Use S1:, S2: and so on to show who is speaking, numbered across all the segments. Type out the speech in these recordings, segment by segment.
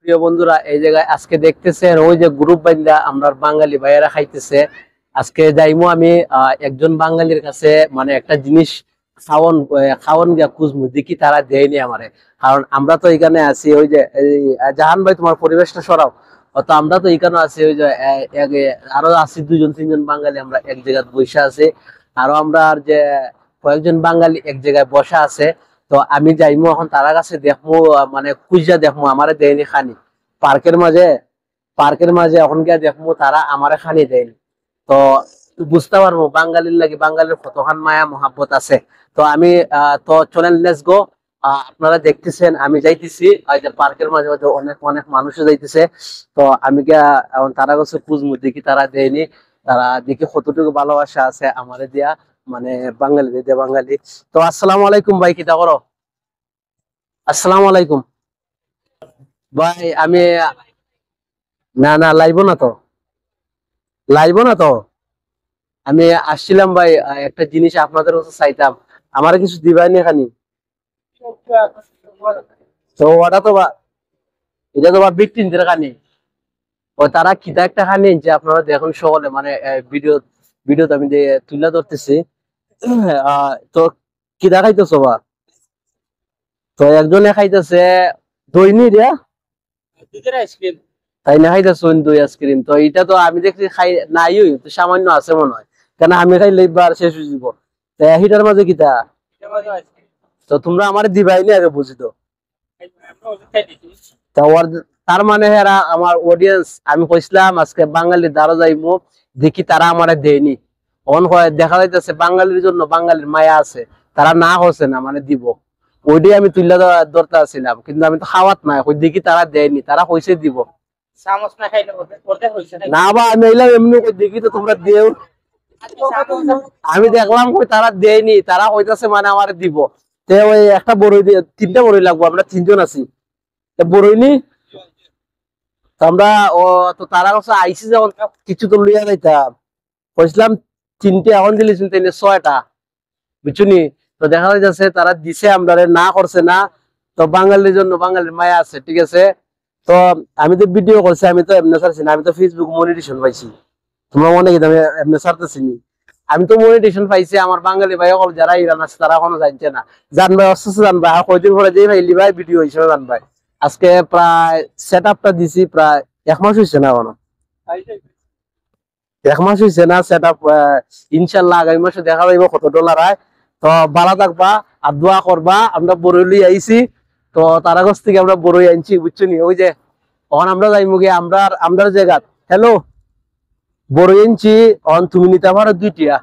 S1: প্রিয় বন্ধুরা, এই জায়গায় আজকে দেখতেছেন ওই যে গ্রুপ বাইন্দা আমরা বাঙালি ভাইয়েরা খাইতেছে। আজকে যাইমু আমি একজন বাঙালির কাছে, মানে একটা জিনিস খাওয়ন খাওয়ন গিয়া খুঁজমু, দেখি তারা দেয়নি আমারে। কারণ আমরা তো এখানে আছি ওই যে জাহান ভাই, তোমার পরিবেশটা সরাও। তো আমরা তো এখানে আছি ওই যে আরো আছি দুজন তিনজন বাঙালি, আমরা এক জায়গায় বসে আছি। আরো আমরা আর যে কয়েকজন বাঙালি এক জায়গায় বসা আছে। তো আমি যাইমু এখন তারা কাছে দেখবো, মানে খুঁজা দেখবো আমারে দেয়নি খানি। পার্কের মাঝে পার্কের মাঝে এখন গিয়া দেখবো তারা আমারে খানি দেয়নি। তো বুঝতে পারবো বাঙালির লাগে বাঙালির কতখান মায়া মহাব্বত আছে। তো আমি তো চলেন, লেটস গো। আপনারা দেখতেছেন আমি যাইতেছি ওই যে পার্কের মাঝে মাঝে অনেক অনেক মানুষও যাইতেছে। তো আমি গিয়া এখন তারা কাছে খুঁজবো, দেখি তারা দেয়নি। তারা দেখি কতটুকু ভালোবাসা আছে আমারে দিয়া, মানে বাঙালি দিয়ে বাঙালি। তো আসসালামু আলাইকুম ভাই, কিতা করো? আসসালামু আলাইকুম ভাই। আমি না না লাইব না তো, লাইব না তো। আমি আসছিলাম ভাই, একটা জিনিস আপনাদের কাছে চাইতাম। আমার কিছু দিবাই নি খানি। তো ওটা তো এটা তো বিক্রিদের খানি। ও তারা কিতা একটা খানি যে আপনারা দেখুন সকলে, মানে ভিডিওতে আমি যে তুলে ধরতেছি। তো কিতা খাইতেছো বা? তো একজনে খাইতেছে দৈনি রে, তাই না খাইতেছো দই আইসক্রিম। তো এটা তো আমি দেখছি খাই নাই, তো সামান্য আছে মনে হয়। কেন আমি খাইলে এবার শেষ হয়ে যাব। তো হিটার মাঝে কিতা? তো তোমরা আমার দিবাই নি আগে, বুঝি তো। তা তার মানে হেরা আমার অডিয়েন্স, আমি কইছিলাম আজকে বাঙালির দ্বারা যাইমু, দেখি তারা আমারে দেয়নি। অন হয় দেখা যাইতেছে বাঙালির জন্য বাঙালির মায়া আছে, তারা না হচ্ছে না, মানে দিব। ওইটাই আমি তুলে ধরতে আসছিলাম, কিন্তু আমি তো খাওয়াত নাই। ওই দেখি তারা দেয়নি, তারা কইছে দিব। না বা আমি এলাম এমনি কই, দেখি তো তোমরা দেও। আমি দেখলাম কই তারা দেয়নি, তারা কইতাছে মানে আমার দিব। তে ওই একটা বড়ই দিয়ে তিনটা বড়ই লাগবো, আমরা তিনজন আছি। বড়ই নি। তো আমরা ও তো তারা কাছে আইসি যখন কিছু তো লইয়া যাইতাম, কইছিলাম তিনটে, এখন দিলেছেন তাইলে ছয়টা, বুঝছুনি। তো দেখা যাচ্ছে তারা দিছে, আমরা না করছে না। তো বাঙালির জন্য বাঙালির মায়া আছে, ঠিক আছে। তো আমি তো ভিডিও করছি, আমি তো এমনি ছাড়ছি না, আমি তো ফেসবুক মনিটেশন পাইছি। তোমরা মনে কি আমি এমনি ছাড়তেছি নি? আমি তো মনিটেশন পাইছি। আমার বাঙালি ভাই সকল যারা ইরান আছে তারা এখনো জানছে না। জান ভাই অসুস্থ, জান ভাই আর কয়দিন পরে যেই ভাইলি ভাই ভিডিও হিসেবে জান ভাই। আজকে প্রায় সেট আপটা দিছি, প্রায় 1 মাস হয়েছে না এখনো। 1 মাস হয়েছে না সেট আপ। ইনশাল্লাহ আগামী মাসে দেখা যাইব কত ডলার হয়। তো ভালো থাকবা আর দোয়া করবা। আমরা বরই আইছি, তো তারা কাছ থেকে আমরা বরই আনছি, বুঝছো নি। ওই যে তখন আমরা যাইমু গিয়ে আমরা জায়গা। হ্যালো, বড় আনছি। অন তুমি নিতে পারো 2টিয়া।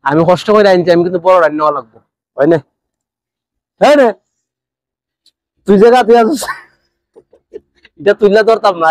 S1: আমি কষ্ট করে আনছি, আমি কিন্তু বড় রান্না নেওয়া লাগবো, হয় না? হ্যাঁ রে, তুই জায়গা তুই আছিস, এটা তুললে ধরতাম না।